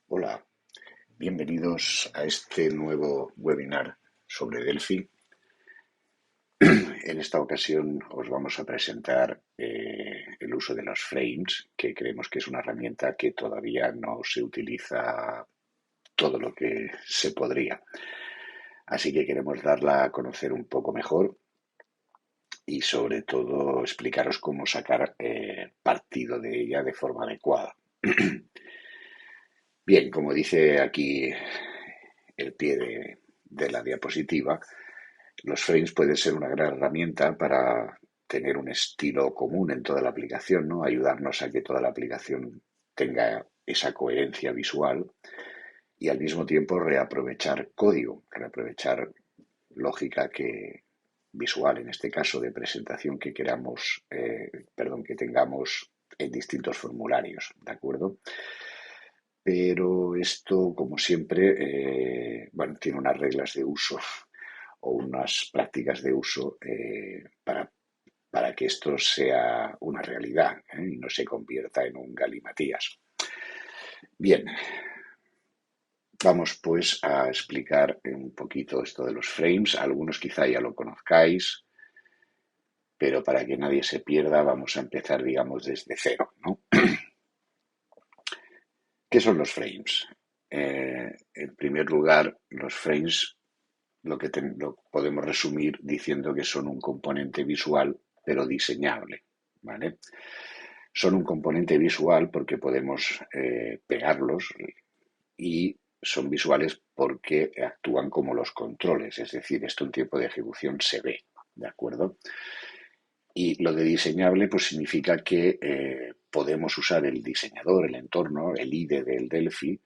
Hola, bienvenidos a este nuevo webinar sobre Delphi. En esta ocasión os vamos a presentar el uso de los frames, que creemos que es una herramienta que todavía no se utiliza todo lo que se podría. Así que queremos darla a conocer un poco mejor y sobre todo explicaros cómo sacar partido de ella de forma adecuada. Bien, como dice aquí el pie de la diapositiva, los frames pueden ser una gran herramienta para tener un estilo común en toda la aplicación, ¿no? Ayudarnos a que toda la aplicación tenga esa coherencia visual y al mismo tiempo reaprovechar código, reaprovechar lógica visual, en este caso de presentación que queramos, que tengamos en distintos formularios, ¿de acuerdo? Pero esto, como siempre, tiene unas reglas de uso o unas prácticas de uso para que esto sea una realidad, y no se convierta en un galimatías. Bien, vamos pues a explicar un poquito esto de los frames. Algunos quizá ya lo conozcáis, pero para que nadie se pierda vamos a empezar, digamos, desde cero, ¿no? ¿Qué son los frames? En primer lugar, los frames lo podemos resumir diciendo que son un componente visual, pero diseñable, ¿vale? Son un componente visual porque podemos pegarlos y son visuales porque actúan como los controles, es decir, esto en tiempo de ejecución se ve, ¿de acuerdo? Y lo de diseñable pues significa que podemos usar el diseñador, el entorno, el IDE del Delphi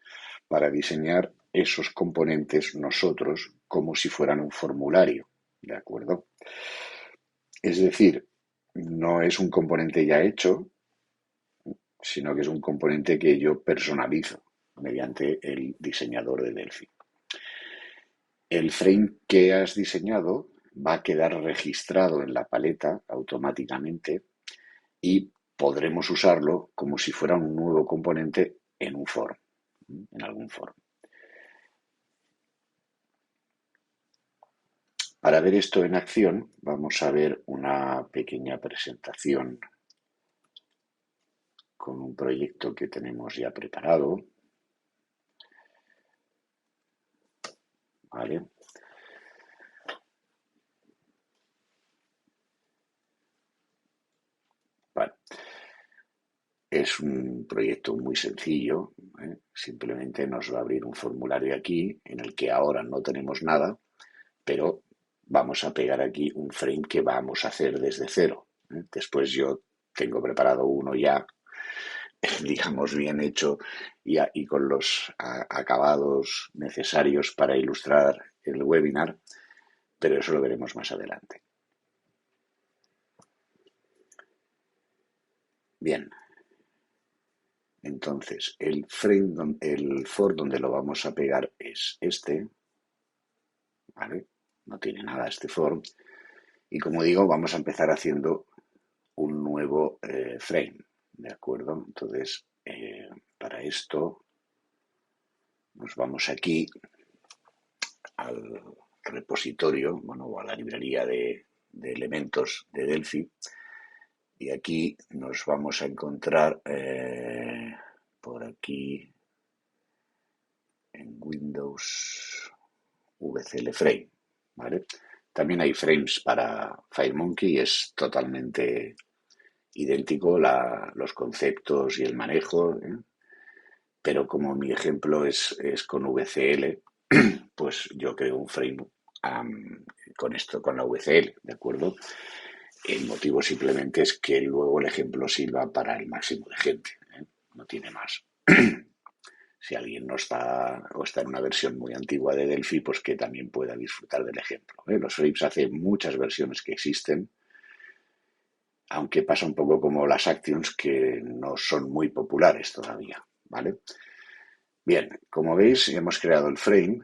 para diseñar esos componentes nosotros como si fueran un formulario, ¿de acuerdo? Es decir, no es un componente ya hecho, sino que es un componente que yo personalizo mediante el diseñador de Delphi. El frame que has diseñado va a quedar registrado en la paleta automáticamente y podremos usarlo como si fuera un nuevo componente en un form, en algún form. Para ver esto en acción, vamos a ver una pequeña presentación con un proyecto que tenemos ya preparado. ¿Vale? Vale. Es un proyecto muy sencillo, ¿eh? Simplemente nos va a abrir un formulario aquí en el que ahora no tenemos nada, pero vamos a pegar aquí un frame que vamos a hacer desde cero, ¿eh? Después yo tengo preparado uno ya, digamos, bien hecho y con los acabados necesarios para ilustrar el webinar, pero eso lo veremos más adelante. Bien, entonces el for donde lo vamos a pegar es este, ¿vale? No tiene nada este for. Y como digo, vamos a empezar haciendo un nuevo frame, ¿de acuerdo? Entonces, para esto nos vamos aquí al repositorio, o a la librería de elementos de Delphi, y aquí nos vamos a encontrar por aquí en Windows VCL Frame, ¿vale? También hay frames para FireMonkey, es totalmente idéntico los conceptos y el manejo, ¿eh? Pero como mi ejemplo es con VCL, pues yo creo un frame con la VCL, ¿de acuerdo? El motivo simplemente es que luego el ejemplo sirva para el máximo de gente, ¿eh? No tiene más. Si alguien no está o está en una versión muy antigua de Delphi, pues que también pueda disfrutar del ejemplo, ¿eh? Los frames hace muchas versiones que existen, aunque pasa un poco como las actions que no son muy populares todavía, ¿vale? Bien, como veis, hemos creado el frame,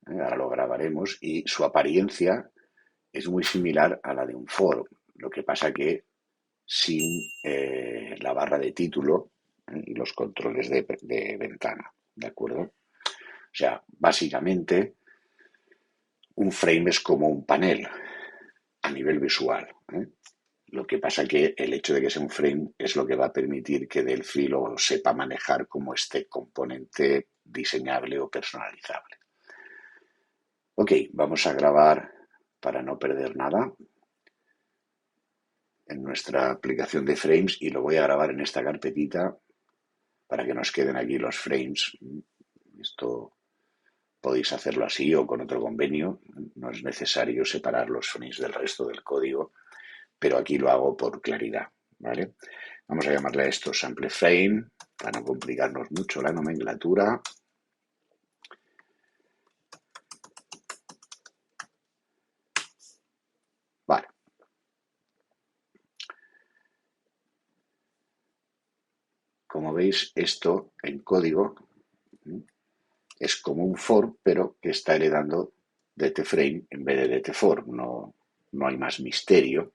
ahora lo grabaremos, y su apariencia es muy similar a la de un for. Lo que pasa que sin la barra de título y los controles de ventana, ¿de acuerdo? O sea, básicamente un frame es como un panel a nivel visual, ¿eh? Lo que pasa que el hecho de que sea un frame es lo que va a permitir que Delphi lo sepa manejar como este componente diseñable o personalizable. Ok, vamos a grabar para no perder nada en nuestra aplicación de frames y lo voy a grabar en esta carpetita para que nos queden aquí los frames. Esto podéis hacerlo así o con otro convenio. No es necesario separar los frames del resto del código, pero aquí lo hago por claridad, ¿vale? Vamos a llamarle a esto sample frame para no complicarnos mucho la nomenclatura. Vale. Como veis, esto en código es como un for, pero que está heredando DTFrame en vez de DTFor. No, no hay más misterio.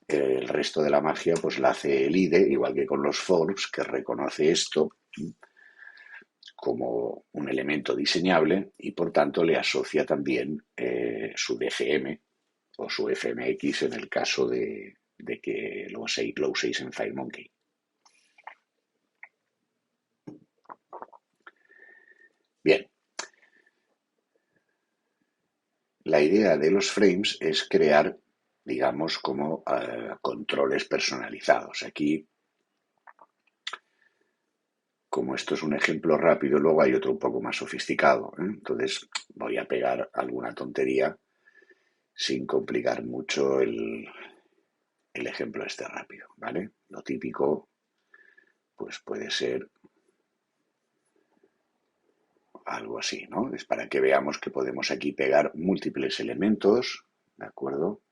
El resto de la magia pues la hace el IDE, igual que con los fors, que reconoce esto como un elemento diseñable y por tanto le asocia también su DFM o su FMX en el caso de que lo uséis en FireMonkey. Bien, la idea de los frames es crear, digamos, como controles personalizados. Aquí, como esto es un ejemplo rápido, luego hay otro un poco más sofisticado, ¿eh? Entonces voy a pegar alguna tontería sin complicar mucho el ejemplo este rápido, ¿vale? Lo típico, pues puede ser algo así, ¿no? Es para que veamos que podemos aquí pegar múltiples elementos, ¿de acuerdo?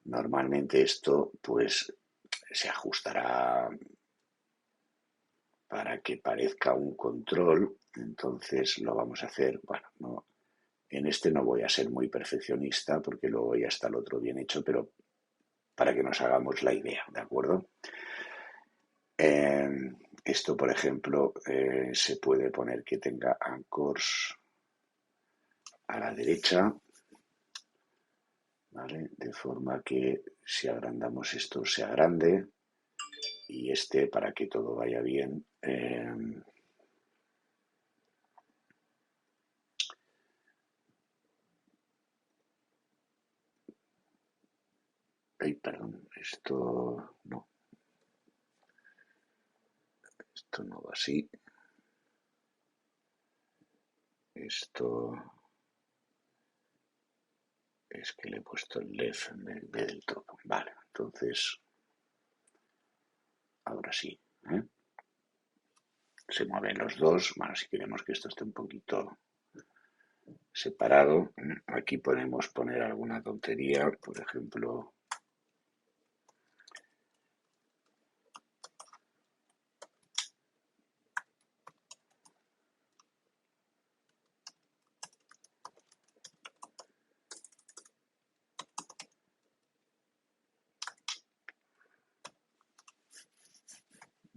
Normalmente esto, pues, se ajustará para que parezca un control, entonces lo vamos a hacer, bueno, no, en este no voy a ser muy perfeccionista porque luego ya está el otro bien hecho, pero para que nos hagamos la idea, ¿de acuerdo? Esto, por ejemplo, se puede poner que tenga anchors a la derecha, ¿vale? De forma que si agrandamos esto se agrande y este, para que todo vaya bien, ay, perdón, esto no va así, esto es que le he puesto el left en vez del top, vale, entonces, ahora sí, ¿eh? Se mueven los dos, bueno, si queremos que esto esté un poquito separado, aquí podemos poner alguna tontería, por ejemplo,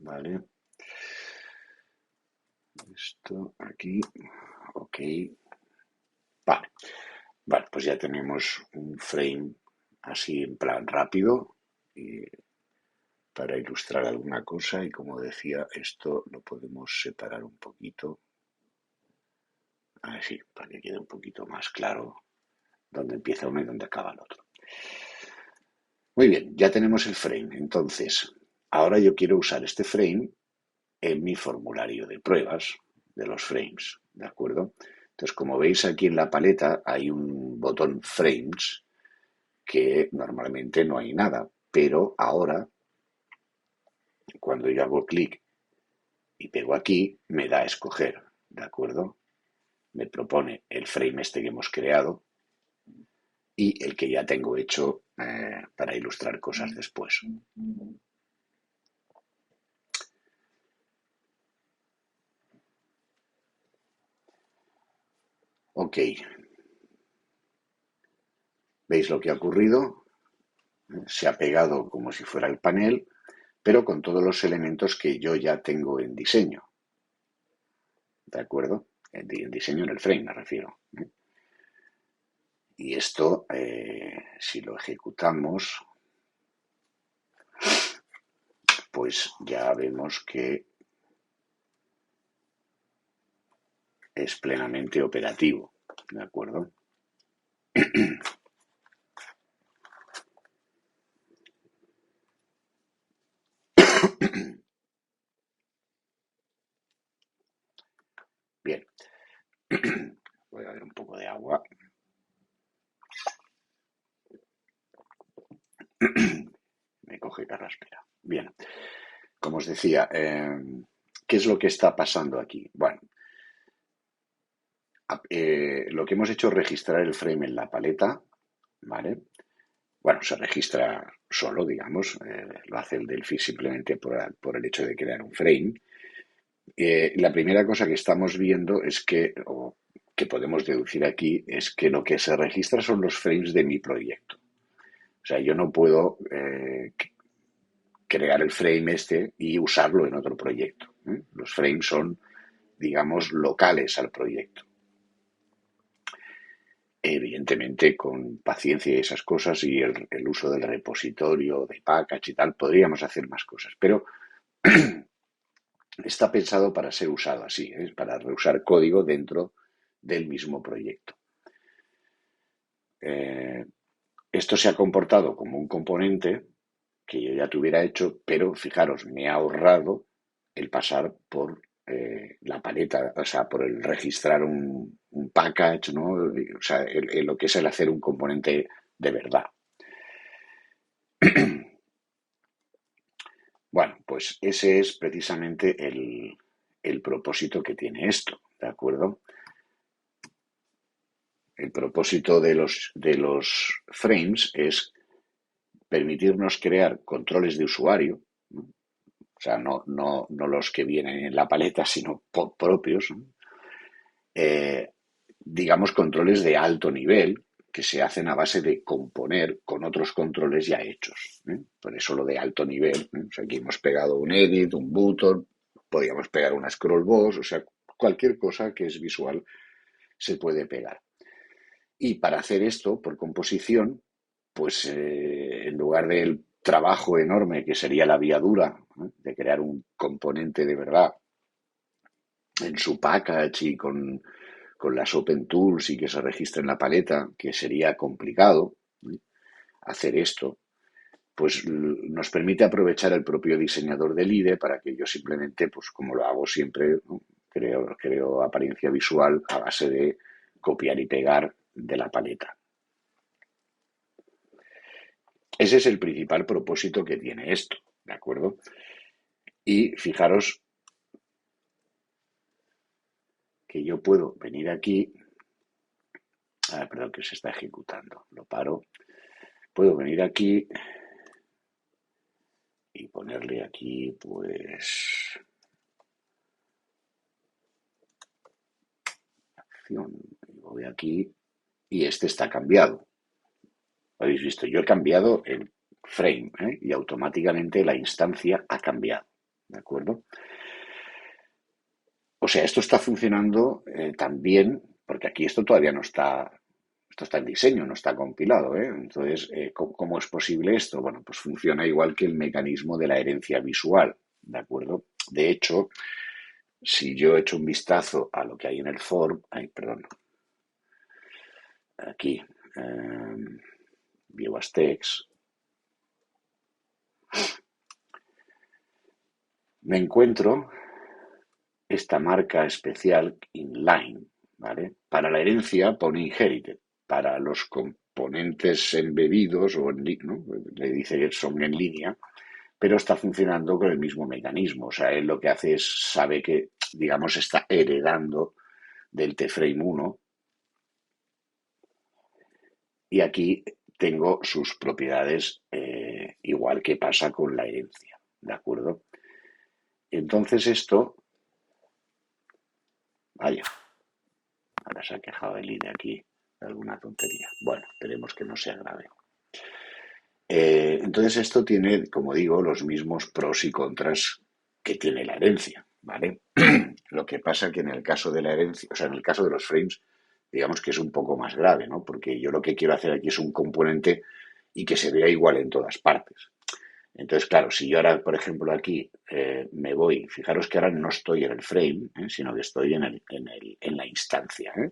¿vale? Esto aquí, ok, vale, vale, pues ya tenemos un frame así en plan rápido y para ilustrar alguna cosa y como decía, esto lo podemos separar un poquito, así, para que quede un poquito más claro dónde empieza uno y dónde acaba el otro. Muy bien, ya tenemos el frame, entonces, ahora yo quiero usar este frame en mi formulario de pruebas de los frames, ¿de acuerdo? Entonces, como veis aquí en la paleta hay un botón Frames que normalmente no hay nada, pero ahora, cuando yo hago clic y pego aquí, me da a escoger, ¿de acuerdo? Me propone el frame este que hemos creado y el que ya tengo hecho para ilustrar cosas después. Ok, ¿Veis lo que ha ocurrido? Se ha pegado como si fuera el panel, pero con todos los elementos que yo ya tengo en diseño. ¿De acuerdo? En diseño en el frame me refiero. Y esto, si lo ejecutamos, pues ya vemos que es plenamente operativo. ¿De acuerdo? Bien. Voy a ver un poco de agua. Me coge carraspera. Bien. Como os decía, ¿qué es lo que está pasando aquí? Bueno, lo que hemos hecho es registrar el frame en la paleta, ¿vale? Bueno, se registra solo, digamos, lo hace el Delphi simplemente por el hecho de crear un frame. La primera cosa que estamos viendo es que, o que podemos deducir aquí, es que lo que se registra son los frames de mi proyecto. O sea, yo no puedo crear el frame este y usarlo en otro proyecto. Los frames son, digamos, locales al proyecto. Evidentemente, con paciencia y esas cosas y el uso del repositorio, de package y tal, podríamos hacer más cosas. Pero está pensado para ser usado así, para reusar código dentro del mismo proyecto. Esto se ha comportado como un componente que yo ya tuviera hecho, pero fijaros, me ha ahorrado el pasar por la paleta, o sea, por el registrar un package, ¿no? O sea, lo que es el hacer un componente de verdad. Bueno, pues ese es precisamente el propósito que tiene esto, ¿de acuerdo? El propósito de los frames es permitirnos crear controles de usuario, ¿no? O sea, no los que vienen en la paleta, sino propios, ¿no? Digamos, controles de alto nivel que se hacen a base de componer con otros controles ya hechos. Por eso lo de alto nivel. O sea, aquí hemos pegado un edit, un button, podríamos pegar una scroll box, o sea, cualquier cosa que es visual se puede pegar. Y para hacer esto, por composición, pues en lugar del trabajo enorme que sería la vía dura, de crear un componente de verdad en su package y con las Open Tools y que se registre en la paleta, que sería complicado hacer esto, pues nos permite aprovechar el propio diseñador del IDE para que yo simplemente, pues como lo hago siempre, ¿no? creo apariencia visual a base de copiar y pegar de la paleta. Ese es el principal propósito que tiene esto, ¿de acuerdo? Y fijaros que yo puedo venir aquí, perdón, que se está ejecutando, lo paro, puedo venir aquí y ponerle aquí, pues, acción, y voy aquí y este está cambiado. Habéis visto, yo he cambiado el frame y automáticamente la instancia ha cambiado, ¿de acuerdo? O sea, esto está funcionando también, porque aquí esto todavía no está, esto está en diseño, no está compilado, ¿eh? Entonces, ¿cómo es posible esto? Bueno, pues funciona igual que el mecanismo de la herencia visual, ¿de acuerdo? De hecho, si yo echo un vistazo a lo que hay en el form, perdón, aquí, view as text, me encuentro esta marca especial inline, ¿vale? Para la herencia pone inherited, para los componentes embebidos o ¿no? Le dice que son en línea, pero está funcionando con el mismo mecanismo. O sea, él lo que hace es, sabe que, digamos, está heredando del T-Frame 1 y aquí tengo sus propiedades igual que pasa con la herencia, ¿de acuerdo? Entonces esto, vaya, ahora se ha quejado el IDE aquí. alguna tontería. Bueno, esperemos que no sea grave. Entonces esto tiene, como digo, los mismos pros y contras que tiene la herencia, ¿vale? Lo que pasa que en el caso de la herencia, o sea, en el caso de los frames, digamos que es un poco más grave, ¿no? Porque yo lo que quiero hacer aquí es un componente y que se vea igual en todas partes. Entonces, claro, si yo ahora, por ejemplo, aquí me voy, fijaros que ahora no estoy en el frame, sino que estoy en la instancia, ¿eh?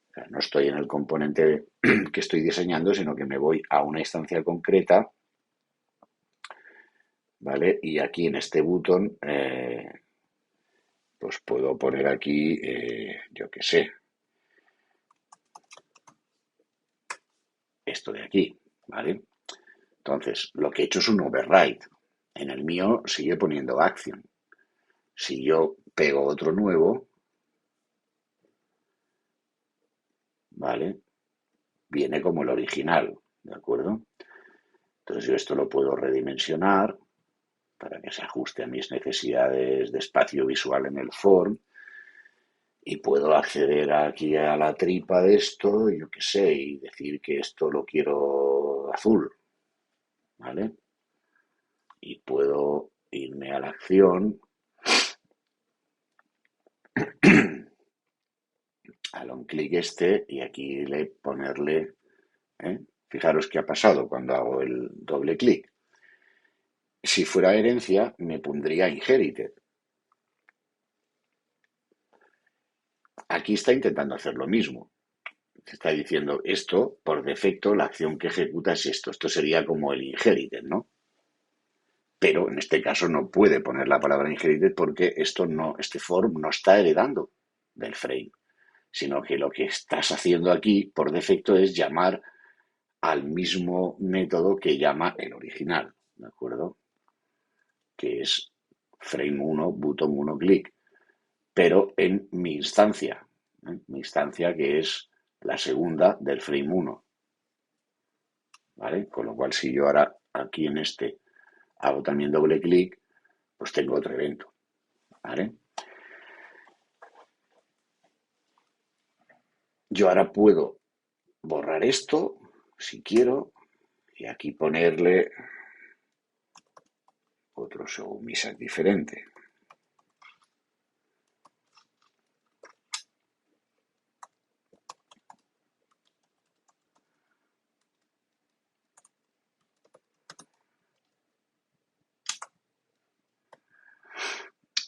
O sea, no estoy en el componente que estoy diseñando, sino que me voy a una instancia concreta, ¿vale? Y aquí en este botón, pues puedo poner aquí, yo qué sé, esto de aquí, ¿vale? Entonces, lo que he hecho es un override. En el mío sigue poniendo action. Si yo pego otro nuevo, ¿vale? Viene como el original, ¿de acuerdo? Entonces yo esto lo puedo redimensionar para que se ajuste a mis necesidades de espacio visual en el form y puedo acceder aquí a la tripa de esto, yo qué sé, y decir que esto lo quiero azul, ¿vale? Y puedo irme a la acción, al on clic este y aquí ponerle, ¿eh? Fijaros qué ha pasado cuando hago el doble clic. Si fuera herencia, me pondría inherited. Aquí está intentando hacer lo mismo. Está diciendo esto, por defecto, la acción que ejecuta es esto. Esto sería como el inherited, ¿no? Pero en este caso no puede poner la palabra inherited porque esto no, este form no está heredando del frame, sino que lo que estás haciendo aquí, por defecto, es llamar al mismo método que llama el original, ¿de acuerdo? Que es frame 1, button 1 click, pero en mi instancia, ¿eh? Mi instancia que es la segunda del frame 1, ¿vale? Con lo cual, si yo ahora aquí en este hago también doble clic, pues tengo otro evento, ¿vale? Yo ahora puedo borrar esto, si quiero, y aquí ponerle otro show misak diferente.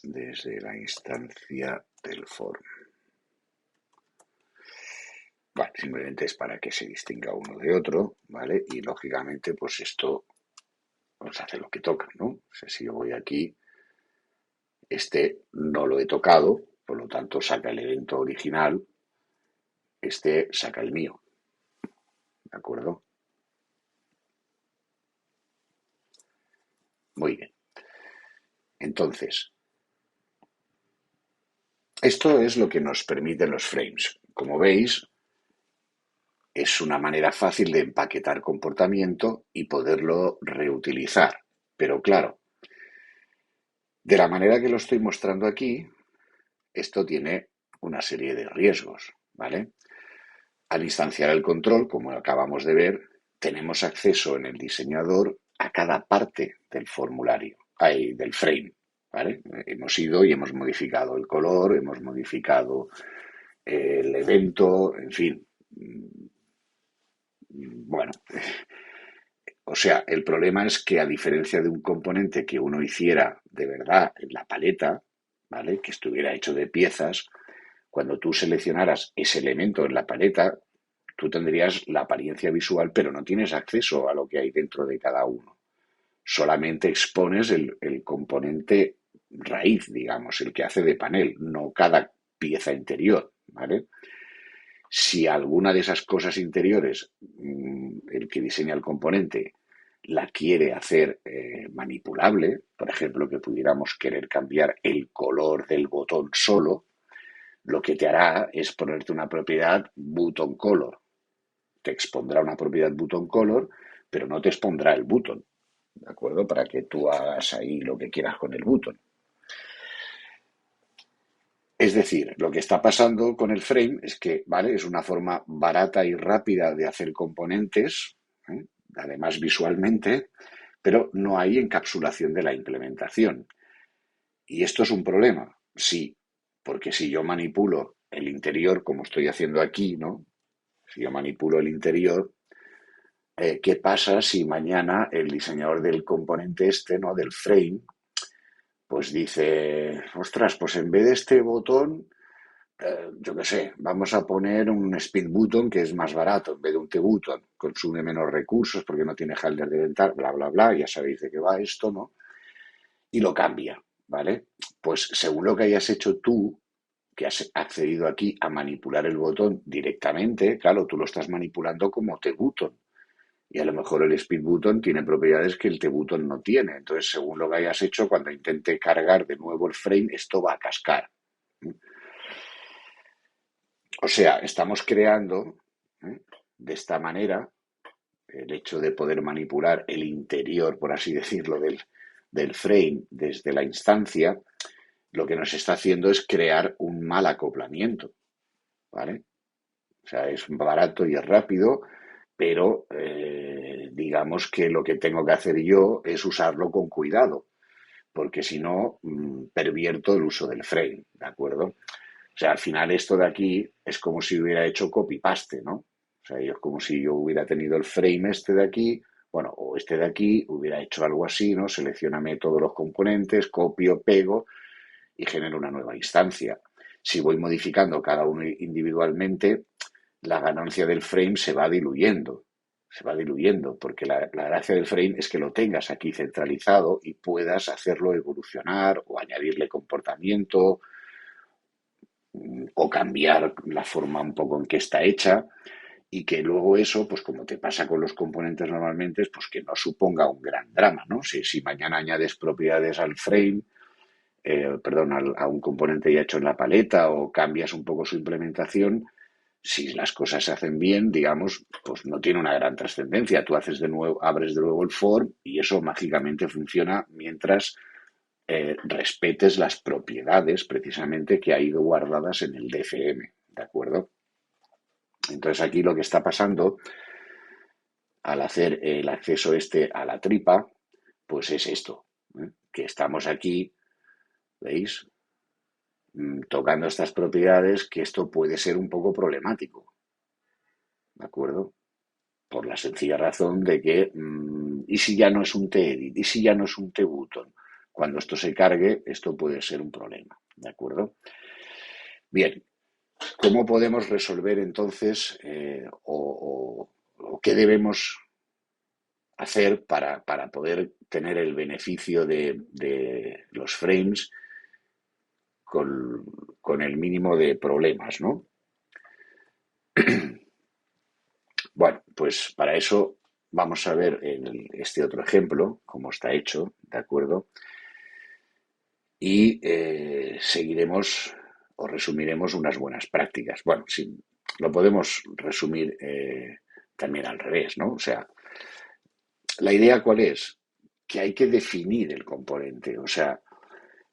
Desde la instancia del form. Bueno, simplemente es para que se distinga uno de otro, ¿vale? Y lógicamente, pues esto pues hace lo que toca, ¿no? O sea, si yo voy aquí, este no lo he tocado, por lo tanto saca el evento original, este saca el mío, ¿de acuerdo? Muy bien. Entonces, esto es lo que nos permiten los frames. Como veis, es una manera fácil de empaquetar comportamiento y poderlo reutilizar. Pero claro, de la manera que lo estoy mostrando aquí, esto tiene una serie de riesgos, ¿vale? Al instanciar el control, como acabamos de ver, tenemos acceso en el diseñador a cada parte del formulario, del frame, ¿vale? Hemos ido y hemos modificado el color, hemos modificado el evento, en fin. Bueno, o sea, el problema es que a diferencia de un componente que uno hiciera de verdad en la paleta, ¿vale? Que estuviera hecho de piezas, cuando tú seleccionaras ese elemento en la paleta, tú tendrías la apariencia visual, pero no tienes acceso a lo que hay dentro de cada uno. Solamente expones el componente raíz, digamos, el que hace de panel, no cada pieza interior, ¿vale? Si alguna de esas cosas interiores, el que diseña el componente, la quiere hacer manipulable, por ejemplo, que pudiéramos querer cambiar el color del botón solo, lo que te hará es ponerte una propiedad button color. Te expondrá una propiedad button color, pero no te expondrá el button, ¿de acuerdo? Para que tú hagas ahí lo que quieras con el button. Es decir, lo que está pasando con el frame es que, ¿vale? Es una forma barata y rápida de hacer componentes, ¿eh? Además visualmente, pero no hay encapsulación de la implementación. Y esto es un problema, sí, porque si yo manipulo el interior, como estoy haciendo aquí, ¿no? Si yo manipulo el interior, ¿qué pasa si mañana el diseñador del componente este, ¿no? Del frame, pues dice, ostras, pues en vez de este botón, yo qué sé, vamos a poner un speed button que es más barato en vez de un T-button, consume menos recursos porque no tiene halder de ventana, bla, bla, bla, ya sabéis de qué va esto, ¿no? Y lo cambia, ¿vale? Pues según lo que hayas hecho tú, que has accedido aquí a manipular el botón directamente, claro, tú lo estás manipulando como T-button. Y a lo mejor el speed button tiene propiedades que el T-button no tiene. Entonces, según lo que hayas hecho, cuando intente cargar de nuevo el frame, esto va a cascar. O sea, estamos creando, ¿eh? De esta manera, el hecho de poder manipular el interior, por así decirlo, del frame desde la instancia, lo que nos está haciendo es crear un mal acoplamiento, ¿vale? O sea, es barato y es rápido, pero digamos que lo que tengo que hacer yo es usarlo con cuidado, porque si no, pervierto el uso del frame, ¿de acuerdo? O sea, al final esto de aquí es como si hubiera hecho copy-paste, ¿no? O sea, es como si yo hubiera tenido el frame este de aquí, bueno, o este de aquí, hubiera hecho algo así, ¿no? Seleccioname todos los componentes, copio, pego y genero una nueva instancia. Si voy modificando cada uno individualmente, la ganancia del frame se va diluyendo, porque la gracia del frame es que lo tengas aquí centralizado y puedas hacerlo evolucionar o añadirle comportamiento o cambiar la forma un poco en que está hecha y que luego eso, pues como te pasa con los componentes normalmente, pues que no suponga un gran drama, ¿no? Si mañana añades propiedades al frame, perdón, a un componente ya hecho en la paleta o cambias un poco su implementación, si las cosas se hacen bien, digamos, pues no tiene una gran trascendencia. Tú haces de nuevo, abres de nuevo el form y eso mágicamente funciona mientras respetes las propiedades precisamente que ha ido guardadas en el DFM, ¿de acuerdo? Entonces aquí lo que está pasando al hacer el acceso este a la tripa, pues es esto, ¿eh? Que estamos aquí, ¿veis? Tocando estas propiedades, que esto puede ser un poco problemático, ¿de acuerdo? Por la sencilla razón de que, ¿y si ya no es un T-edit? ¿Y si ya no es un T-button? Cuando esto se cargue, esto puede ser un problema, ¿de acuerdo? Bien, ¿cómo podemos resolver entonces o qué debemos hacer para poder tener el beneficio de los frames con, con el mínimo de problemas, ¿no? Bueno, pues para eso vamos a ver este otro ejemplo, cómo está hecho, ¿de acuerdo? Y seguiremos o resumiremos unas buenas prácticas. Bueno, sí, lo podemos resumir también al revés, ¿no? O sea, la idea cuál es, que hay que definir el componente, o sea,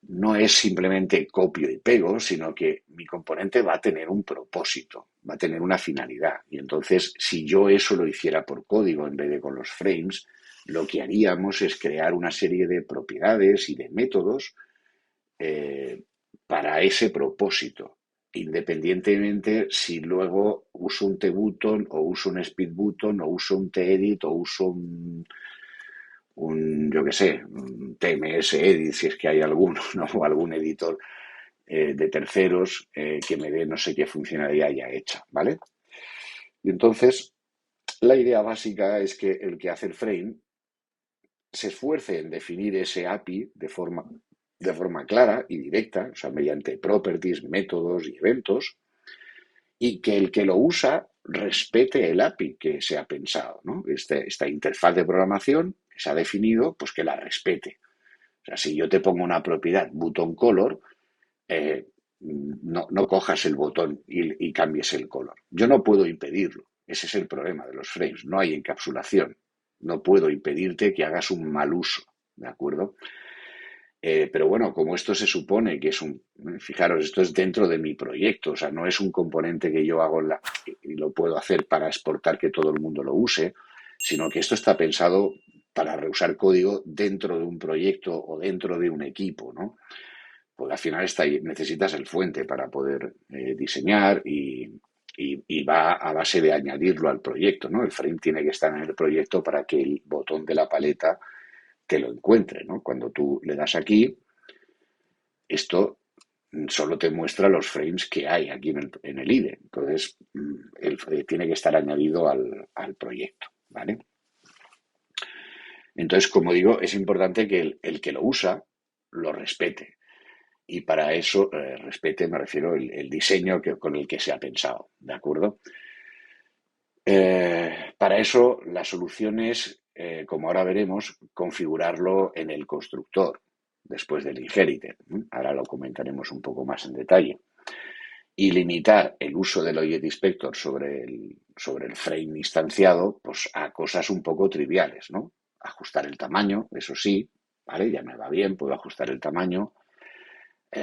no es simplemente copio y pego, sino que mi componente va a tener un propósito, va a tener una finalidad. Y entonces, si yo eso lo hiciera por código en vez de con los frames, lo que haríamos es crear una serie de propiedades y de métodos eh, para ese propósito, independientemente si luego uso un T-button o uso un speed button o uso un T-edit o uso yo qué sé, un TMS edit, si es que hay alguno, ¿no? O algún editor de terceros que me dé no sé qué funcionalidad ya hecha, ¿vale? Y entonces, la idea básica es que el que hace el frame se esfuerce en definir ese API de forma clara y directa, o sea, mediante properties, métodos y eventos, y que el que lo usa respete el API que se ha pensado, ¿no? Esta interfaz de programación que se ha definido, pues que la respete. O sea, si yo te pongo una propiedad button color, no cojas el botón y cambies el color. Yo no puedo impedirlo. Ese es el problema de los frames. No hay encapsulación. No puedo impedirte que hagas un mal uso. ¿De acuerdo? Pero bueno, como esto se supone que fijaros, esto es dentro de mi proyecto, o sea, no es un componente que yo hago y lo puedo hacer para exportar que todo el mundo lo use, sino que esto está pensado para reusar código dentro de un proyecto o dentro de un equipo, ¿no? Porque al final necesitas el fuente para poder diseñar y va a base de añadirlo al proyecto, ¿no? El frame tiene que estar en el proyecto para que el botón de la paleta te lo encuentre, ¿no? Cuando tú le das aquí, esto solo te muestra los frames que hay aquí en el IDE. Entonces, tiene que estar añadido al proyecto, ¿vale? Entonces, como digo, es importante que el que lo usa lo respete. Y para eso, respete, me refiero el diseño con el que se ha pensado, ¿de acuerdo? Para eso, la solución es, como ahora veremos, configurarlo en el constructor, después del inherited. Ahora lo comentaremos un poco más en detalle. Y limitar el uso del OJET-Inspector sobre el frame instanciado, pues a cosas un poco triviales, ¿no? Ajustar el tamaño, eso sí, ¿vale? Ya me va bien, puedo ajustar el tamaño,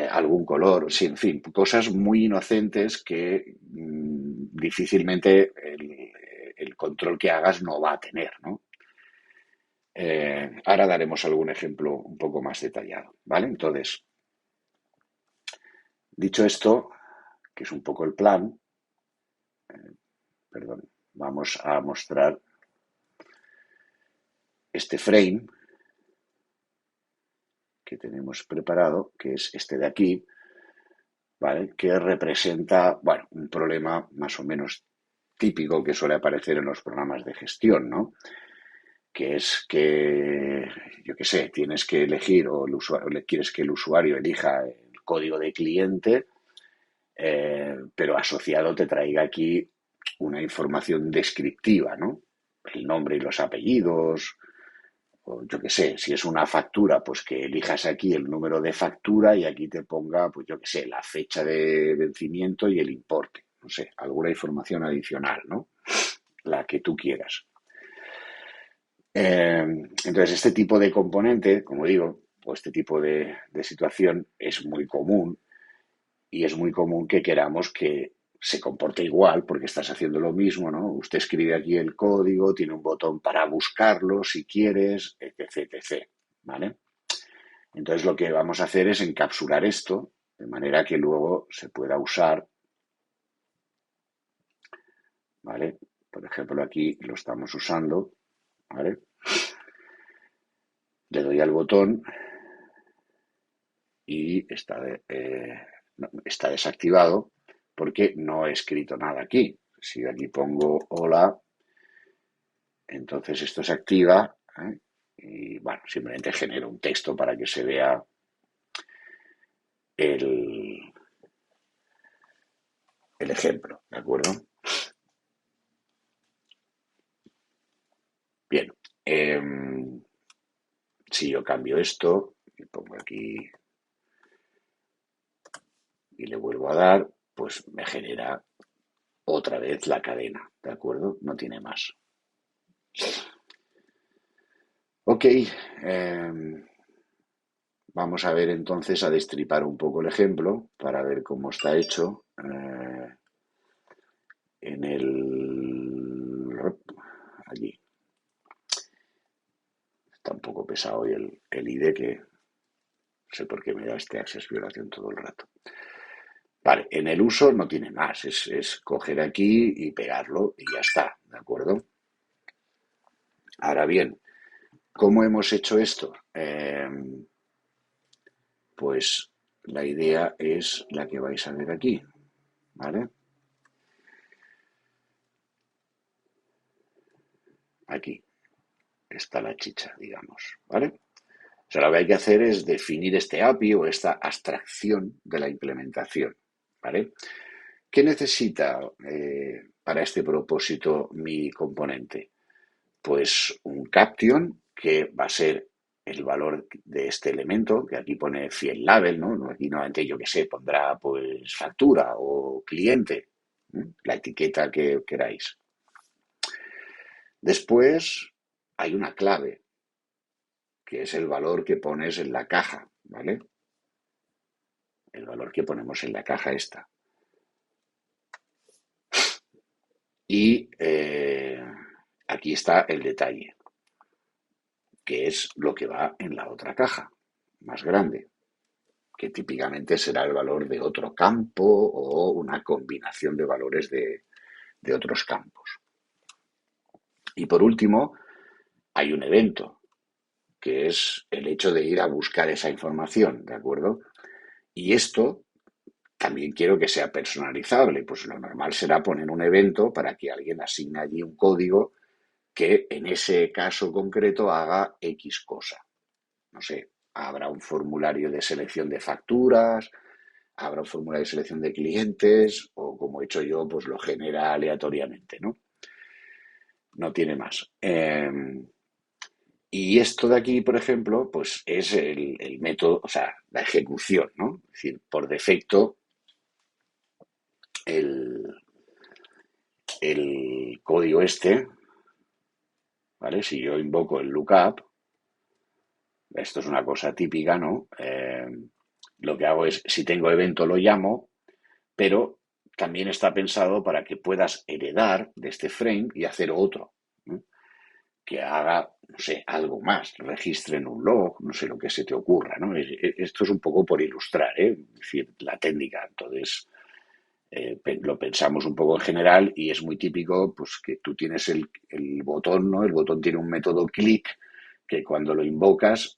algún color, sí, en fin, cosas muy inocentes que difícilmente el control que hagas no va a tener, ¿no? Ahora daremos algún ejemplo un poco más detallado, ¿vale? Entonces, dicho esto, que es un poco el plan, perdón, vamos a mostrar este frame que tenemos preparado, que es este de aquí, ¿vale? Que representa, bueno, un problema más o menos típico que suele aparecer en los programas de gestión, ¿no? Que es que, yo qué sé, tienes que elegir o quieres que el usuario elija el código de cliente, pero asociado te traiga aquí una información descriptiva, ¿no? El nombre y los apellidos, o yo qué sé, si es una factura, pues que elijas aquí el número de factura y aquí te ponga, pues yo qué sé, la fecha de vencimiento y el importe. No sé, alguna información adicional, ¿no? La que tú quieras. Entonces, este tipo de componente, como digo, o este tipo de situación es muy común y es muy común que queramos que se comporte igual porque estás haciendo lo mismo, ¿no? Usted escribe aquí el código, tiene un botón para buscarlo si quieres, etc, etc, ¿vale? Entonces lo que vamos a hacer es encapsular esto de manera que luego se pueda usar, ¿vale? Por ejemplo, aquí lo estamos usando, ¿vale? Le doy al botón y está desactivado porque no he escrito nada aquí. Si aquí pongo hola, entonces esto se activa, ¿eh? Y bueno, simplemente genero un texto para que se vea el, el ejemplo, ¿de acuerdo? Bien, si yo cambio esto y pongo aquí y le vuelvo a dar, pues me genera otra vez la cadena, ¿de acuerdo? No tiene más. Ok, vamos a ver entonces a destripar un poco el ejemplo para ver cómo está hecho en allí. Está un poco pesado hoy el IDE que no sé por qué me da este access violación todo el rato. Vale, en el uso no tiene más, es coger aquí y pegarlo y ya está, ¿de acuerdo? Ahora bien, ¿cómo hemos hecho esto? Pues la idea es la que vais a ver aquí, ¿vale? Aquí está la chicha, digamos, ¿vale? O sea, lo que hay que hacer es definir este API o esta abstracción de la implementación, ¿vale? ¿Qué necesita para este propósito mi componente? Pues un caption que va a ser el valor de este elemento, que aquí pone field label, ¿no? Aquí nuevamente yo que sé, pondrá pues factura o cliente, la etiqueta que queráis. Después hay una clave, que es el valor que pones en la caja, ¿vale? El valor que ponemos en la caja esta. Y aquí está el detalle, que es lo que va en la otra caja, más grande, que típicamente será el valor de otro campo o una combinación de valores de otros campos. Y por último, hay un evento, que es el hecho de ir a buscar esa información, ¿de acuerdo? Y esto también quiero que sea personalizable, pues lo normal será poner un evento para que alguien asigne allí un código que en ese caso concreto haga X cosa. No sé, habrá un formulario de selección de facturas, habrá un formulario de selección de clientes o como he hecho yo, pues lo genera aleatoriamente, ¿no? No tiene más. Y esto de aquí, por ejemplo, pues es el método, o sea, la ejecución, ¿no? Es decir, por defecto, el, el código este, ¿vale? Si yo invoco el lookup, esto es una cosa típica, ¿no? Lo que hago es, si tengo evento, lo llamo, pero también está pensado para que puedas heredar de este frame y hacer otro, ¿no? Que haga, no sé, algo más, registre en un log, no sé lo que se te ocurra, ¿no? Esto es un poco por ilustrar, ¿eh? Es decir, la técnica. Entonces, lo pensamos un poco en general y es muy típico pues que tú tienes el botón, ¿no? El botón tiene un método click que cuando lo invocas,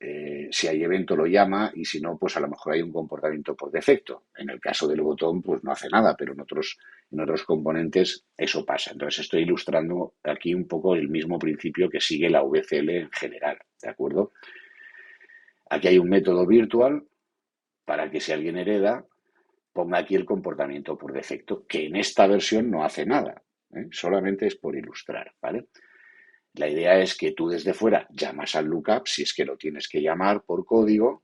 si hay evento lo llama y si no, pues a lo mejor hay un comportamiento por defecto. En el caso del botón, pues no hace nada, pero en otros componentes eso pasa. Entonces estoy ilustrando aquí un poco el mismo principio que sigue la VCL en general, ¿de acuerdo? Aquí hay un método virtual para que si alguien hereda, ponga aquí el comportamiento por defecto, que en esta versión no hace nada, ¿eh? Solamente es por ilustrar, ¿vale? La idea es que tú desde fuera llamas al lookup si es que lo tienes que llamar por código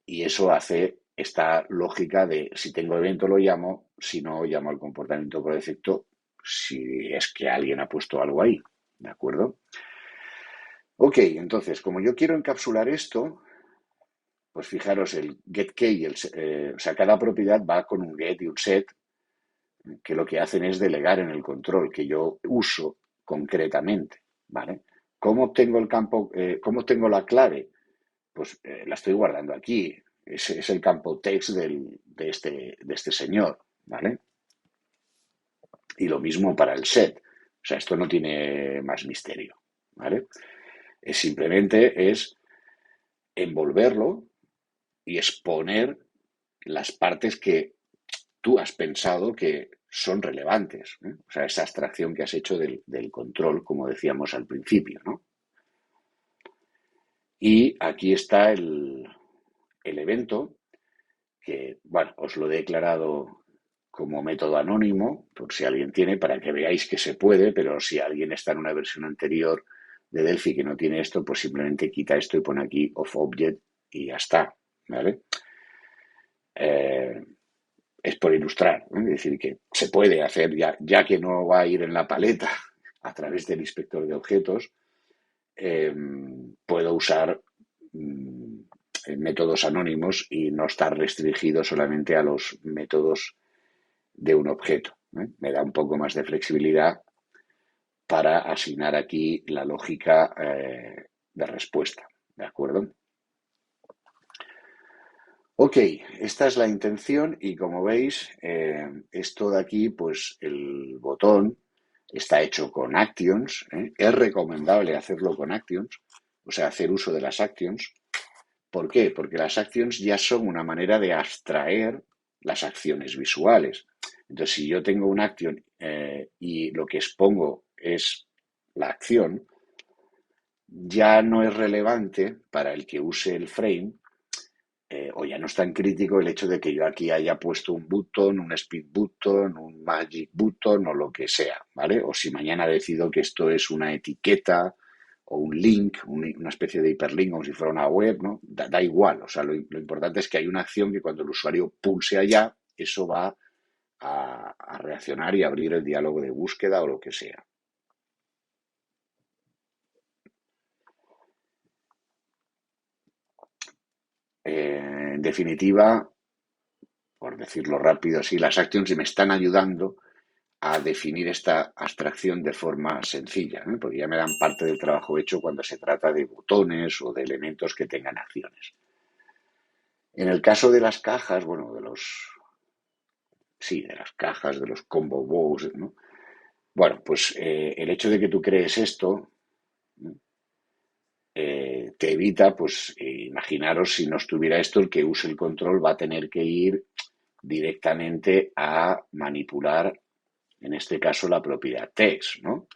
y eso hace esta lógica de si tengo evento lo llamo, si no llamo al comportamiento por defecto, si es que alguien ha puesto algo ahí, ¿de acuerdo? Ok, entonces, como yo quiero encapsular esto, pues fijaros, el getKey, o sea, cada propiedad va con un get y un set que lo que hacen es delegar en el control que yo uso concretamente, ¿vale? ¿Cómo obtengo el campo, cómo obtengo la clave? Pues la estoy guardando aquí. Es el campo text de este señor, ¿vale? Y lo mismo para el set. O sea, esto no tiene más misterio, ¿vale? Simplemente es envolverlo y exponer las partes que tú has pensado que son relevantes, ¿eh? O sea, esa abstracción que has hecho del control, como decíamos al principio, ¿no? Y aquí está el evento, que, bueno, os lo he declarado como método anónimo, por si alguien tiene, para que veáis que se puede, pero si alguien está en una versión anterior de Delphi que no tiene esto, pues simplemente quita esto y pone aquí of object y ya está, ¿vale? Eh, es por ilustrar, ¿no? Es decir, que se puede hacer, ya que no va a ir en la paleta a través del inspector de objetos, puedo usar métodos anónimos y no estar restringido solamente a los métodos de un objeto, ¿eh? Me da un poco más de flexibilidad para asignar aquí la lógica de respuesta, ¿de acuerdo? Ok, esta es la intención y como veis, esto de aquí, pues el botón está hecho con actions, ¿eh? Es recomendable hacerlo con actions, o sea, hacer uso de las actions. ¿Por qué? Porque las actions ya son una manera de abstraer las acciones visuales. Entonces, si yo tengo una action y lo que expongo es la acción, ya no es relevante para el que use el frame o ya no es tan crítico el hecho de que yo aquí haya puesto un button, un speed button, un magic button o lo que sea, ¿vale? O si mañana decido que esto es una etiqueta o un link, una especie de hiperlink como si fuera una web, ¿no? Da igual, o sea, lo importante es que hay una acción que cuando el usuario pulse allá, eso va a reaccionar y abrir el diálogo de búsqueda o lo que sea. En definitiva, por decirlo rápido así, las actions me están ayudando a definir esta abstracción de forma sencilla, ¿eh? Porque ya me dan parte del trabajo hecho cuando se trata de botones o de elementos que tengan acciones. En el caso de las cajas, bueno, de las cajas, de los combo bows, ¿no? Bueno, pues el hecho de que tú crees esto te evita, pues, imaginaros si no estuviera esto, el que use el control va a tener que ir directamente a manipular, en este caso, la propiedad text, ¿no?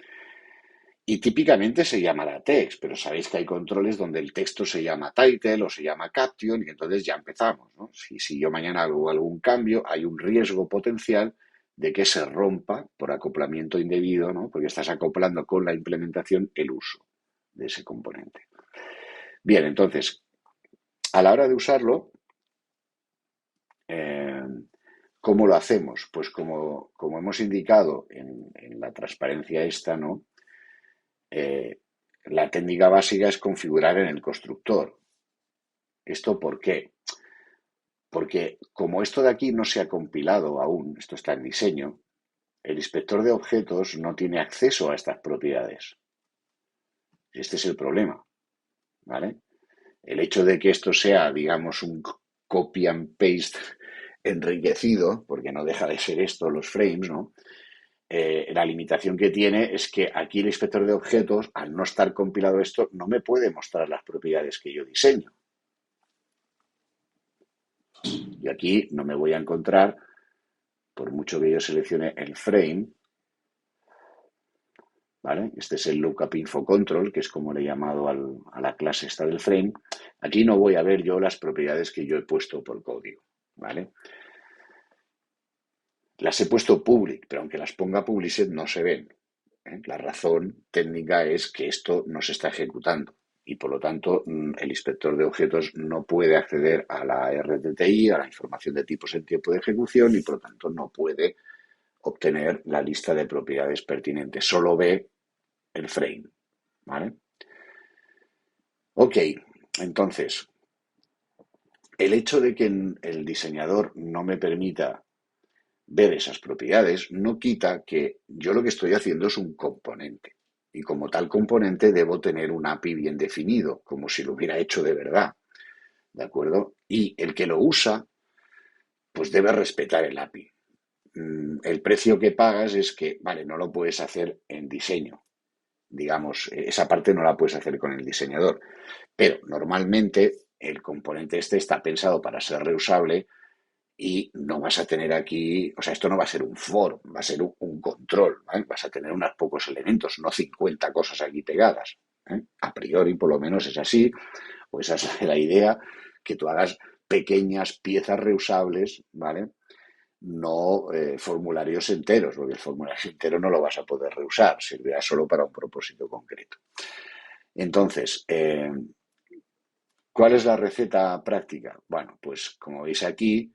Y típicamente se llamará text, pero sabéis que hay controles donde el texto se llama title o se llama caption y entonces ya empezamos, ¿no? Si yo mañana hago algún cambio, hay un riesgo potencial de que se rompa por acoplamiento indebido, ¿no? Porque estás acoplando con la implementación el uso de ese componente. Bien, entonces, a la hora de usarlo, eh, ¿cómo lo hacemos? Pues como hemos indicado en la transparencia esta, ¿no? Eh, la técnica básica es configurar en el constructor. ¿Esto por qué? Porque como esto de aquí no se ha compilado aún, esto está en diseño, el inspector de objetos no tiene acceso a estas propiedades. Este es el problema, ¿vale? El hecho de que esto sea, digamos, un copy and paste enriquecido, porque no deja de ser esto los frames, ¿no? La limitación que tiene es que aquí el inspector de objetos, al no estar compilado esto, no me puede mostrar las propiedades que yo diseño. Y aquí no me voy a encontrar, por mucho que yo seleccione el frame, ¿vale? Este es el lookup info control, que es como le he llamado a la clase esta del frame. Aquí no voy a ver yo las propiedades que yo he puesto por código, ¿vale? Las he puesto public, pero aunque las ponga published no se ven, ¿eh? La razón técnica es que esto no se está ejecutando y por lo tanto el inspector de objetos no puede acceder a la RTTI, a la información de tipos en tiempo de ejecución y por lo tanto no puede obtener la lista de propiedades pertinentes, solo ve el frame, ¿vale? Ok, entonces, el hecho de que el diseñador no me permita ver esas propiedades no quita que yo lo que estoy haciendo es un componente. Y como tal componente debo tener un API bien definido, como si lo hubiera hecho de verdad. ¿De acuerdo? Y el que lo usa, pues debe respetar el API. El precio que pagas es que, vale, no lo puedes hacer en diseño. Digamos, esa parte no la puedes hacer con el diseñador. Pero normalmente el componente este está pensado para ser reusable y no vas a tener aquí, o sea, esto no va a ser un for, va a ser un control, ¿vale? Vas a tener unos pocos elementos, no 50 cosas aquí pegadas, ¿eh? A priori, por lo menos es así, o esa es la idea, que tú hagas pequeñas piezas reusables, ¿vale? No formularios enteros, porque el formulario entero no lo vas a poder reusar, servirá solo para un propósito concreto. Entonces, ¿cuál es la receta práctica? Bueno, pues como veis aquí,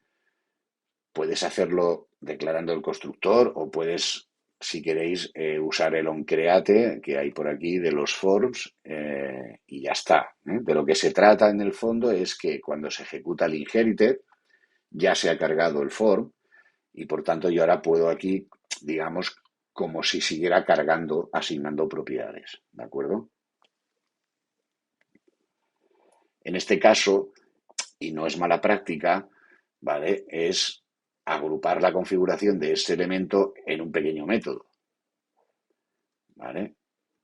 puedes hacerlo declarando el constructor o puedes, si queréis, usar el onCreate que hay por aquí de los forms y ya está, ¿eh? De lo que se trata en el fondo es que cuando se ejecuta el inherited ya se ha cargado el form y por tanto yo ahora puedo aquí, digamos, como si siguiera cargando, asignando propiedades, ¿de acuerdo? En este caso, y no es mala práctica, ¿vale? Es agrupar la configuración de ese elemento en un pequeño método, ¿vale?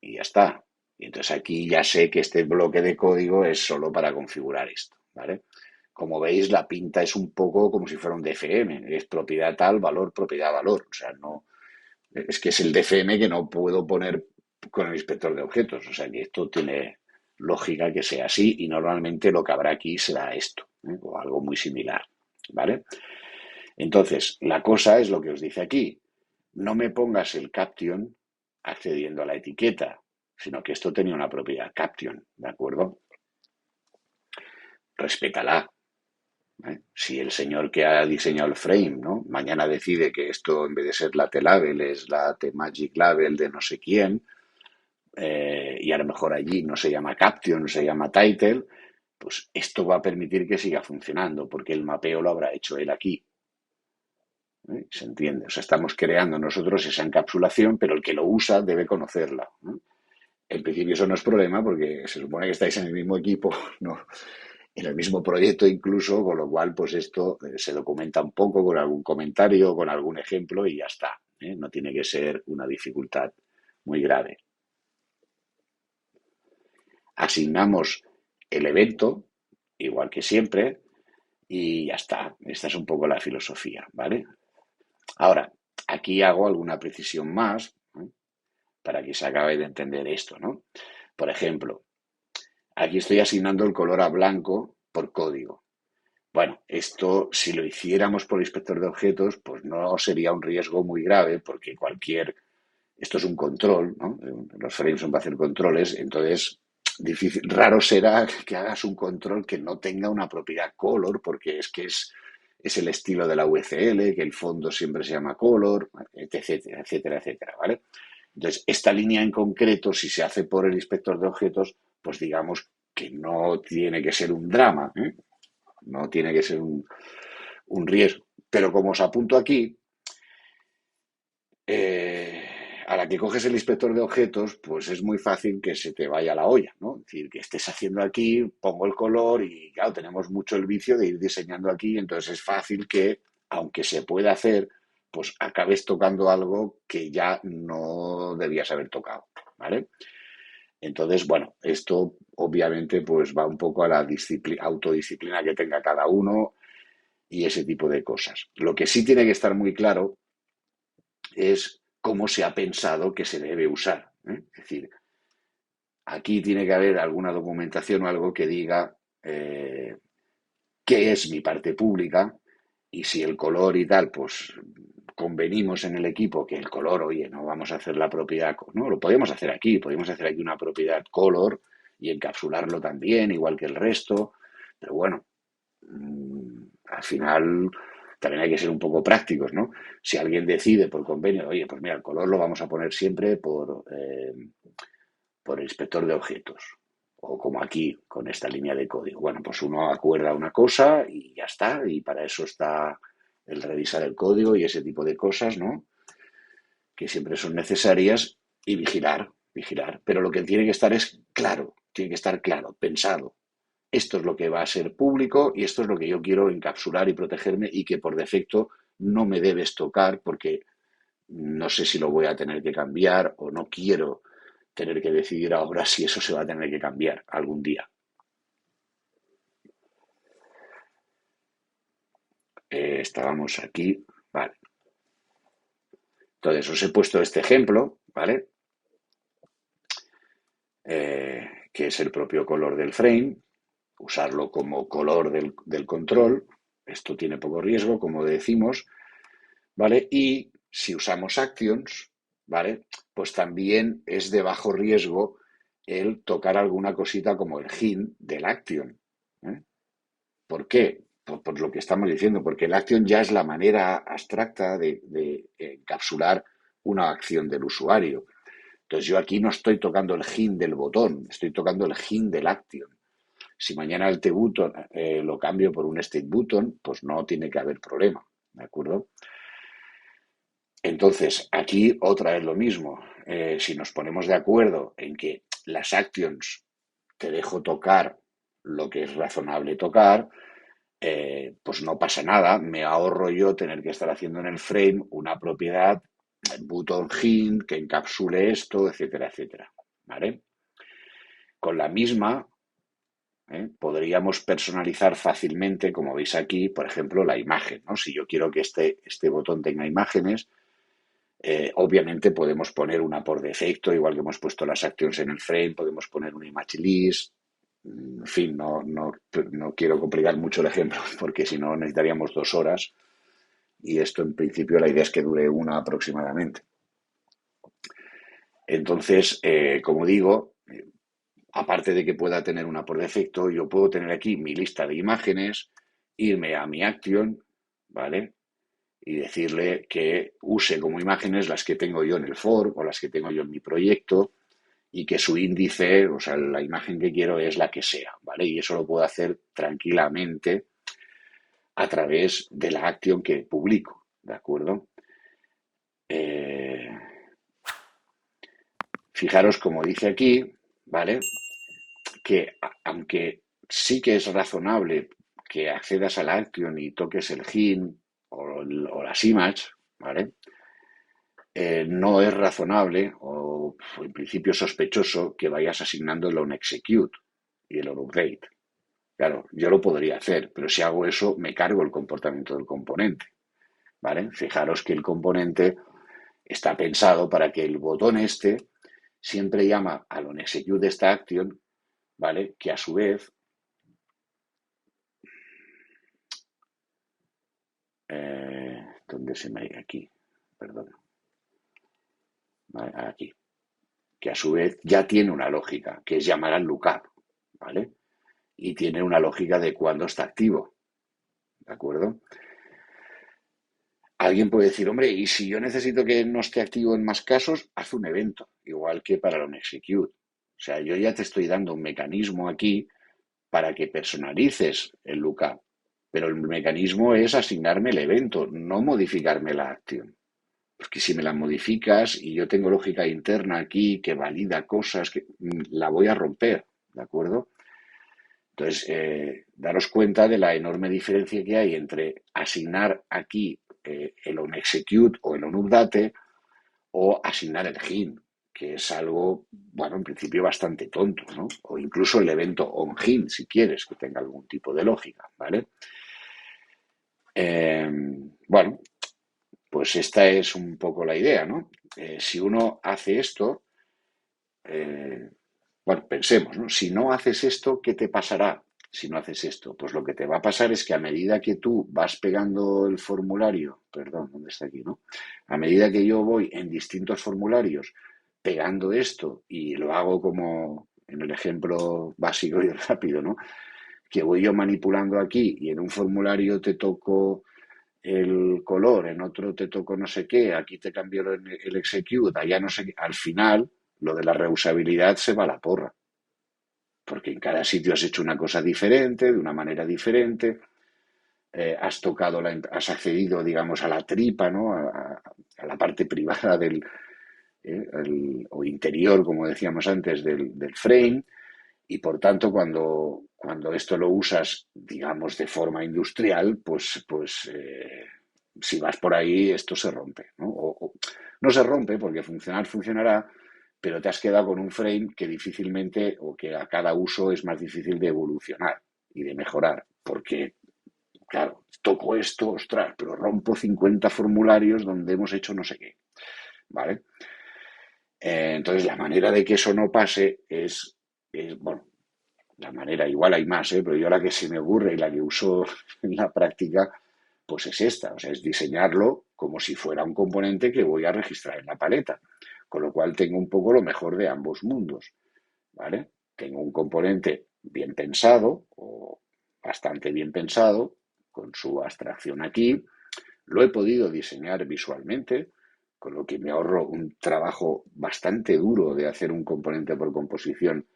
Y ya está. Y entonces aquí ya sé que este bloque de código es solo para configurar esto, ¿vale? Como veis, la pinta es un poco como si fuera un DFM, es propiedad tal, valor, propiedad, valor. O sea, no, es que es el DFM que no puedo poner con el inspector de objetos. O sea, que esto tiene lógica que sea así y normalmente lo que habrá aquí será esto, ¿eh? O algo muy similar, ¿vale? Entonces, la cosa es lo que os dice aquí. No me pongas el caption accediendo a la etiqueta, sino que esto tenía una propiedad caption, ¿de acuerdo? Respétala. ¿Eh? Si el señor que ha diseñado el frame, ¿no? Mañana decide que esto en vez de ser la T-Label es la T-Magic Label de no sé quién, y a lo mejor allí no se llama caption, se llama title, pues esto va a permitir que siga funcionando, porque el mapeo lo habrá hecho él aquí. ¿Se entiende? O sea, estamos creando nosotros esa encapsulación, pero el que lo usa debe conocerla. En principio eso no es problema porque se supone que estáis en el mismo equipo, ¿no? En el mismo proyecto incluso, con lo cual pues esto se documenta un poco con algún comentario, con algún ejemplo y ya está. No tiene que ser una dificultad muy grave. Asignamos el evento, igual que siempre, y ya está. Esta es un poco la filosofía, ¿vale? Ahora, aquí hago alguna precisión más, ¿no? Para que se acabe de entender esto, ¿no? Por ejemplo, aquí estoy asignando el color a blanco por código. Bueno, esto si lo hiciéramos por inspector de objetos, pues no sería un riesgo muy grave porque esto es un control, ¿no? Los frames son para hacer controles, entonces raro será que hagas un control que no tenga una propiedad color porque es el estilo de la UCL, que el fondo siempre se llama color, etcétera, etcétera, etcétera, ¿vale? Entonces, esta línea en concreto, si se hace por el inspector de objetos, pues digamos que no tiene que ser un drama, ¿eh? No tiene que ser un riesgo. Pero como os apunto aquí, eh, a la que coges el inspector de objetos, pues es muy fácil que se te vaya la olla, ¿no? Es decir, que estés haciendo aquí, pongo el color y claro, tenemos mucho el vicio de ir diseñando aquí, entonces es fácil que, aunque se pueda hacer, pues acabes tocando algo que ya no debías haber tocado, ¿vale? Entonces, bueno, esto obviamente pues va un poco a la autodisciplina que tenga cada uno y ese tipo de cosas. Lo que sí tiene que estar muy claro es cómo se ha pensado que se debe usar, ¿eh? Es decir, aquí tiene que haber alguna documentación o algo que diga qué es mi parte pública y si el color y tal, pues convenimos en el equipo que el color, oye, no vamos a hacer la propiedad, no, lo podemos hacer aquí, podemos hacer aquí una propiedad color y encapsularlo también, igual que el resto, pero bueno, al final también hay que ser un poco prácticos, ¿no? Si alguien decide por convenio, oye, pues mira, el color lo vamos a poner siempre por el inspector de objetos, o como aquí, con esta línea de código. Bueno, pues uno acuerda una cosa y ya está, y para eso está el revisar el código y ese tipo de cosas, ¿no? Que siempre son necesarias y vigilar. Pero lo que tiene que estar es claro, tiene que estar claro, pensado. Esto es lo que va a ser público y esto es lo que yo quiero encapsular y protegerme y que por defecto no me debes tocar porque no sé si lo voy a tener que cambiar o no quiero tener que decidir ahora si eso se va a tener que cambiar algún día. Estábamos aquí, vale. Entonces os he puesto este ejemplo, ¿vale? Que es el propio color del frame, usarlo como color del control. Esto tiene poco riesgo, como decimos, ¿vale? Y si usamos actions, ¿vale? Pues también es de bajo riesgo el tocar alguna cosita como el hint del action. ¿Eh? ¿Por qué? Por lo que estamos diciendo, porque el action ya es la manera abstracta de encapsular una acción del usuario. Entonces yo aquí no estoy tocando el hint del botón, estoy tocando el hint del action. Si mañana el T-button lo cambio por un state button, pues no tiene que haber problema, ¿de acuerdo? Entonces, aquí otra vez lo mismo. Si nos ponemos de acuerdo en que las actions te dejo tocar lo que es razonable tocar, pues no pasa nada. Me ahorro yo tener que estar haciendo en el frame una propiedad, button hint, que encapsule esto, etcétera, etcétera. ¿Vale? Con la misma, podríamos personalizar fácilmente, como veis aquí, por ejemplo, la imagen, ¿no? Si yo quiero que este botón tenga imágenes, obviamente podemos poner una por defecto, igual que hemos puesto las actions en el frame, podemos poner una image list. En fin, no quiero complicar mucho el ejemplo porque si no necesitaríamos 2 horas y esto en principio la idea es que dure una aproximadamente. Entonces, como digo, aparte de que pueda tener una por defecto, yo puedo tener aquí mi lista de imágenes, irme a mi action, ¿vale? Y decirle que use como imágenes las que tengo yo en el for o las que tengo yo en mi proyecto y que su índice, o sea, la imagen que quiero es la que sea, ¿vale? ¿vale? Y eso lo puedo hacer tranquilamente a través de la action que publico, ¿de acuerdo? Eh, Fijaros como dice aquí, ¿vale? Que aunque sí que es razonable que accedas a la action y toques el hint o las image, ¿vale? No es razonable o en principio sospechoso que vayas asignando el onExecute y el onUpdate. Claro, yo lo podría hacer, pero si hago eso me cargo el comportamiento del componente, ¿vale? Fijaros que el componente está pensado para que el botón este siempre llama al onExecute de esta action, ¿vale? Que a su vez ¿dónde se me ha ido? Aquí, perdón, ¿vale? Aquí, que a su vez ya tiene una lógica, que es llamar al lookup, ¿vale? Y tiene una lógica de cuándo está activo, ¿de acuerdo? Alguien puede decir, hombre, y si yo necesito que no esté activo en más casos, haz un evento, igual que para el onExecute. O sea, yo ya te estoy dando un mecanismo aquí para que personalices el lookup, pero el mecanismo es asignarme el evento, no modificarme la acción. Porque si me la modificas y yo tengo lógica interna aquí que valida cosas, que la voy a romper, ¿de acuerdo? Entonces, daros cuenta de la enorme diferencia que hay entre asignar aquí el onExecute o el onUpdate o asignar el hint, que es algo, bueno, en principio bastante tonto, ¿no? O incluso el evento onHint, si quieres, que tenga algún tipo de lógica, ¿vale? Eh, bueno, pues esta es un poco la idea, ¿no? Si uno hace esto, eh, bueno, pensemos, ¿no? Si no haces esto, ¿qué te pasará si no haces esto? Pues lo que te va a pasar es que a medida que tú vas pegando el formulario, perdón, ¿dónde está aquí, no? A medida que yo voy en distintos formularios pegando esto y lo hago como en el ejemplo básico y rápido, ¿no? Que voy yo manipulando aquí y en un formulario te toco el color, en otro te toco no sé qué, aquí te cambio el execute, allá no sé qué. Al final, lo de la reusabilidad se va a la porra, porque en cada sitio has hecho una cosa diferente, de una manera diferente, has tocado, has accedido, digamos, a la tripa, ¿no? A la parte privada o interior, como decíamos antes, del frame, y por tanto, cuando esto lo usas, digamos, de forma industrial, pues si vas por ahí, esto se rompe, ¿no? O no se rompe porque funcionar funcionará, pero te has quedado con un frame que difícilmente o que a cada uso es más difícil de evolucionar y de mejorar, porque, claro, toco esto, ostras, pero rompo 50 formularios donde hemos hecho no sé qué, ¿vale? Entonces, la manera de que eso no pase bueno, la manera, igual hay más, pero yo la que se me ocurre y la que uso en la práctica, pues es esta, o sea, es diseñarlo como si fuera un componente que voy a registrar en la paleta, con lo cual tengo un poco lo mejor de ambos mundos, ¿vale? Tengo un componente bien pensado o bastante bien pensado, con su abstracción aquí, lo he podido diseñar visualmente, con lo que me ahorro un trabajo bastante duro de hacer un componente por composición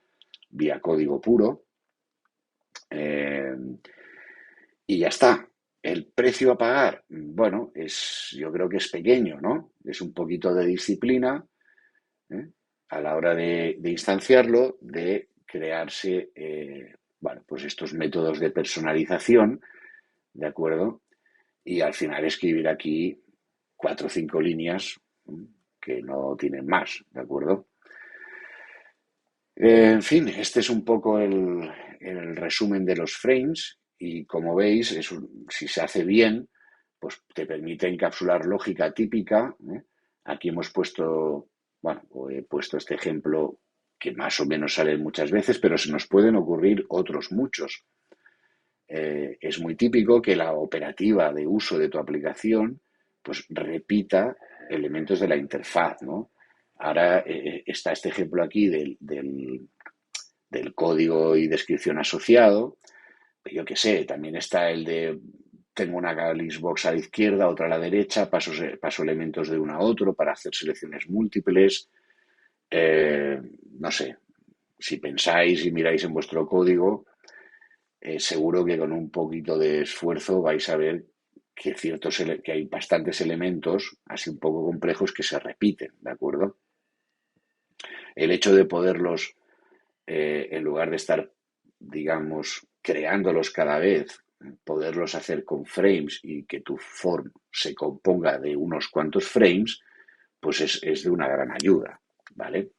vía código puro, eh, y ya está. El precio a pagar, bueno, yo creo que es pequeño, ¿no? Es un poquito de disciplina, ¿eh? A la hora de instanciarlo, de crearse, bueno, pues estos métodos de personalización, ¿de acuerdo? Y al final escribir aquí 4 o 5 líneas, ¿eh? Que no tienen más, ¿de acuerdo? En fin, este es un poco el resumen de los frames y como veis, si se hace bien, pues te permite encapsular lógica típica, ¿eh? Aquí hemos puesto, bueno, o he puesto este ejemplo que más o menos sale muchas veces, pero se nos pueden ocurrir otros muchos. Es muy típico que la operativa de uso de tu aplicación pues repita elementos de la interfaz, ¿no? Ahora está este ejemplo aquí del código y descripción asociado. Yo qué sé, también está el de tengo una list box a la izquierda, otra a la derecha, paso elementos de uno a otro para hacer selecciones múltiples. No sé, si pensáis y miráis en vuestro código, seguro que con un poquito de esfuerzo vais a ver que hay bastantes elementos así un poco complejos que se repiten, ¿de acuerdo? El hecho de poderlos, en lugar de estar, digamos, creándolos cada vez, poderlos hacer con frames y que tu form se componga de unos cuantos frames, pues es de una gran ayuda, ¿vale?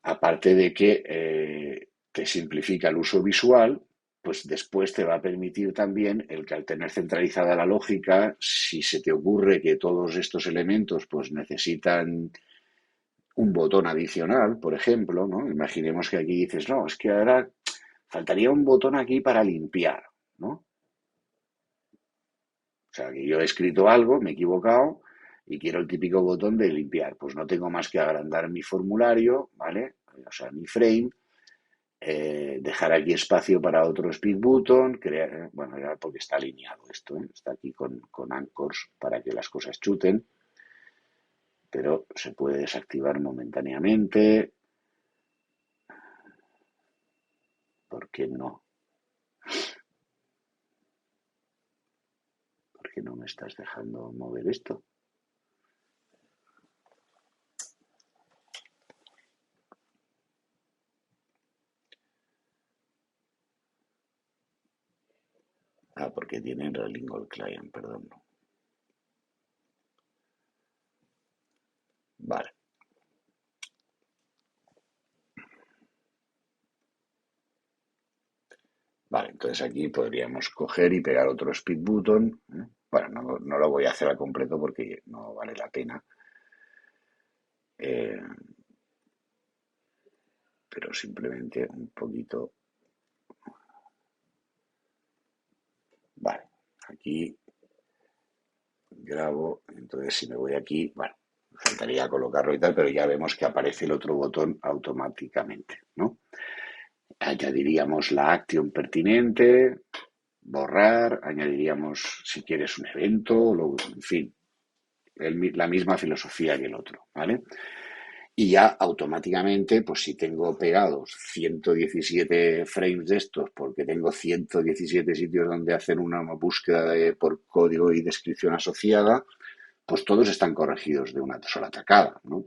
Aparte de que te simplifica el uso visual, pues después te va a permitir también el que al tener centralizada la lógica, si se te ocurre que todos estos elementos pues necesitan un botón adicional, por ejemplo, ¿no? Imaginemos que aquí dices, no, es que ahora faltaría un botón aquí para limpiar, ¿no? O sea, que yo he escrito algo, me he equivocado y quiero el típico botón de limpiar. Pues no tengo más que agrandar mi formulario, ¿vale? O sea, mi frame, dejar aquí espacio para otro speed button, crear, bueno, ya porque está alineado esto, ¿eh? Está aquí con anchors para que las cosas chuten, pero se puede desactivar momentáneamente. ¿Por qué no? ¿Por qué no me estás dejando mover esto? Ah, porque tiene Relingo el client, perdón. Vale. Vale, entonces aquí podríamos coger y pegar otro speed button. Bueno, no lo voy a hacer al completo porque no vale la pena. Eh, pero simplemente un poquito. Vale, aquí grabo, entonces si me voy aquí, bueno, faltaría colocarlo y tal, pero ya vemos que aparece el otro botón automáticamente, ¿no? Añadiríamos la acción pertinente, borrar, añadiríamos si quieres un evento, en fin, la misma filosofía que el otro, ¿vale? Y ya automáticamente, pues si tengo pegados 117 frames de estos, porque tengo 117 sitios donde hacer una búsqueda por código y descripción asociada, pues todos están corregidos de una sola tacada, ¿no?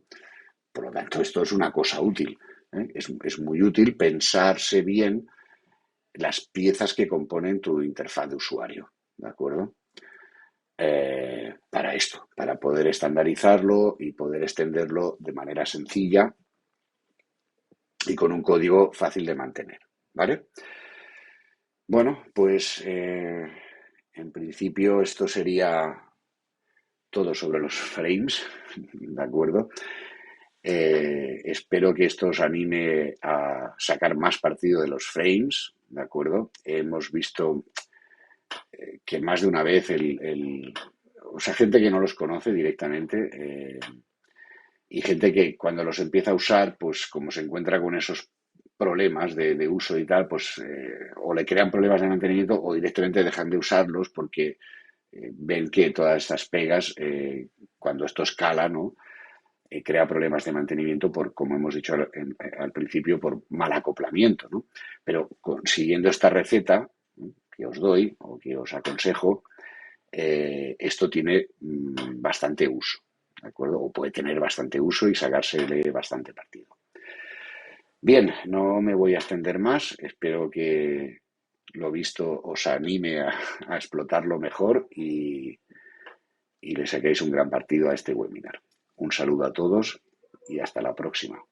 Por lo tanto, esto es una cosa útil, ¿eh? Es muy útil pensarse bien las piezas que componen tu interfaz de usuario, ¿de acuerdo? Para esto, para poder estandarizarlo y poder extenderlo de manera sencilla y con un código fácil de mantener, ¿vale? Bueno, pues en principio esto sería todo sobre los frames, ¿de acuerdo? Espero que esto os anime a sacar más partido de los frames, ¿de acuerdo? Hemos visto que más de una vez o sea, gente que no los conoce directamente y gente que cuando los empieza a usar, pues como se encuentra con esos problemas de uso y tal, pues o le crean problemas de mantenimiento o directamente dejan de usarlos porque ven que todas estas pegas, cuando esto escala, ¿no? Crea problemas de mantenimiento por, como hemos dicho al principio, por mal acoplamiento, ¿no? Pero siguiendo esta receta que os doy o que os aconsejo, esto tiene bastante uso, ¿de acuerdo? O puede tener bastante uso y sacársele bastante partido. Bien, no me voy a extender más. Espero que lo visto os anime a explotarlo mejor y le saquéis un gran partido a este webinar. Un saludo a todos y hasta la próxima.